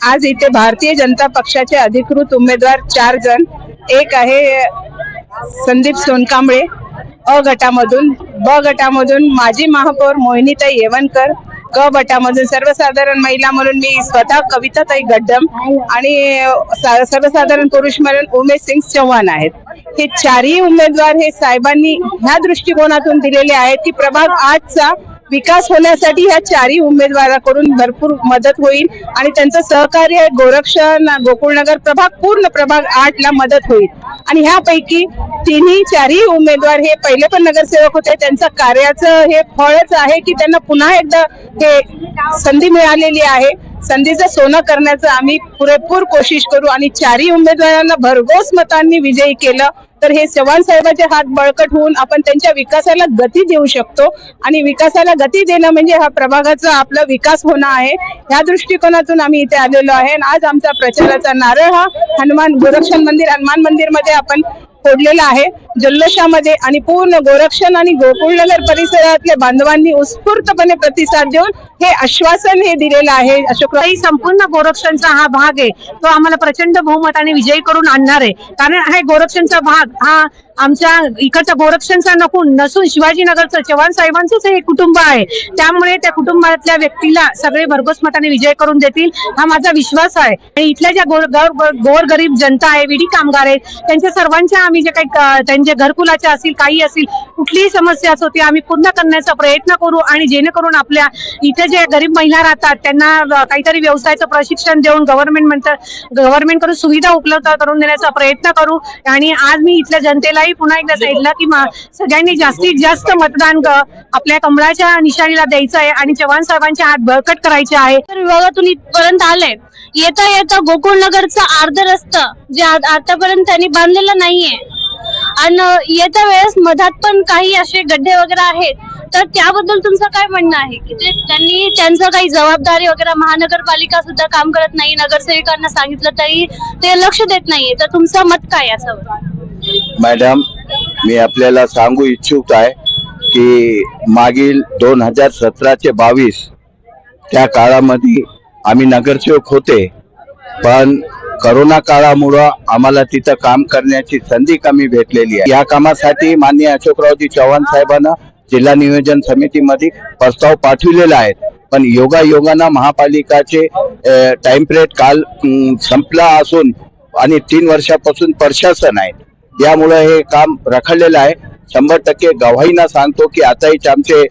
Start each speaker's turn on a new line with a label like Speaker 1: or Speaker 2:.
Speaker 1: आज इथे भारतीय जनता पक्षाचे अधिकृत उमेदवार 4 जण, एक आहे संदीप सोनकांबळे अ गटामधून, ब गटामधून माजी महापौर मोहिनीताई येवणकर, क गटामधून सर्वसाधारण महिला म्हणून मी स्वतः कविताताई गड्डम आणि सर्वसाधारण पुरुष म्हणून उमेश सिंग चव्हाण आहेत. हे चारही उमेदवार हे साहेबांनी ह्या दृष्टिकोनातून दिलेले आहेत की प्रभाग 8चा विकास होण्यासाठी ह्या चारही उमेदवाराकडून भरपूर मदत होईल आणि त्यांचं सहकार्य गोरक्षण गोकुळनगर पूर्ण प्रभाग 8ला मदत होईल. आणि ह्यापैकी चारही उमेदवार हे पहिले पण नगरसेवक होते. त्यांचं कार्याचं हे फळच आहे की त्यांना पुन्हा एकदा हे संधी मिळालेली आहे. संधीचं सोनं करण्याचं आम्ही पुरेपूर कोशिश करू आणि चारही उमेदवारांना भरघोस मतांनी विजयी केलं तर हे चव्हाण साहेबांचे हात बळकट होऊन आपण त्यांच्या विकासाला गती देऊ शकतो. आणि विकासाला गती देणं म्हणजे हा प्रभागाचा आपला विकास होणं आहे. या दृष्टिकोनातून आम्ही इथे आलेलो आहे. आज आमचा प्रचाराचा नारळ हा गोरक्षण मंदिर हनुमान मंदिर मध्ये आपण फोडलेला आहे जल्लोषामध्ये. आणि पूर्ण गोरक्षण आणि गोकुळनगर परिसरातल्या बांधवांनी उत्स्फूर्तपणे प्रतिसाद देऊन हे आश्वासन हे दिलेलं आहे. अशोकराव
Speaker 2: संपूर्ण गोरक्षणचा हा भाग आहे तो आम्हाला प्रचंड बहुमताने विजयी करून आणणार आहे. कारण हा गोरक्षणचा भाग हा आमच्या इकडच्या गोरक्षणचा नसून शिवाजीनगरचं चव्हाण साहेबांचंच हे कुटुंब आहे. त्यामुळे त्या कुटुंबातल्या व्यक्तीला सगळे भरघोस मताने विजय करून देतील हा माझा विश्वास आहे. आणि इथल्या ज्या गोरगरीब जनता आहे, विडी कामगार आहेत, त्यांच्या सर्वांच्या आम्ही जे काही त्यांचे घरकुलाच्या असतील काही असतील कुठलीही समस्या असो ती आम्ही पूर्ण करण्याचा प्रयत्न करू. आणि जेणेकरून आपल्या इथे जे गरीब महिला राहतात त्यांना काहीतरी व्यवसायाचं प्रशिक्षण देऊन गव्हर्नमेंट कडून सुविधा उपलब्ध करून देण्याचा प्रयत्न करू. आणि आज मी इथल्या जनतेला पुन्हा एकदा सांगितलं की सगळ्यांनी जास्तीत जास्त मतदान आपल्या कमळाच्या निशाणीला द्यायचं आहे आणि चव्हाण साहेबांचे हात बळकट करायचे आहे.
Speaker 3: विभागातून इथपर्यंत आले. येता येता गोकुळनगरचा अर्ध रस्ता जे आतापर्यंत त्यांनी बांधलेला नाहीये आणि येत्या वेळेस मधात पण काही असे गड्डे वगैरे आहेत तर त्याबद्दल तुमचं काय म्हणणं आहे की त्यांनी त्यांचं काही जबाबदारी वगैरे महानगरपालिका सुद्धा काम करत नाही, नगरसेवकांना सांगितलं तरी ते लक्ष देत नाहीये, तर तुमचं मत काय याच्यावर?
Speaker 4: मॅडम, मी आपल्याला सांगू इच्छुक आहे की मागील 2017 ते 22 त्या काळामध्ये आम्ही नगरसेवक होते, पण करोना काळामुळे आम्हाला तिथं काम करण्याची संधी कमी भेटलेली आहे. या कामासाठी माननीय अशोकरावजी चव्हाण साहेबांना जिल्हा नियोजन समितीमध्ये प्रस्ताव पाठविलेला आहे. पण योगायोगानं महापालिकाचे टाइम पिरियड काल संपला असून आणि 3 वर्षापासून प्रशासन आहे, यामुळे हे काम रखडलेलं आहे. 100% गवाहीनं सांगतो की आताही आमचे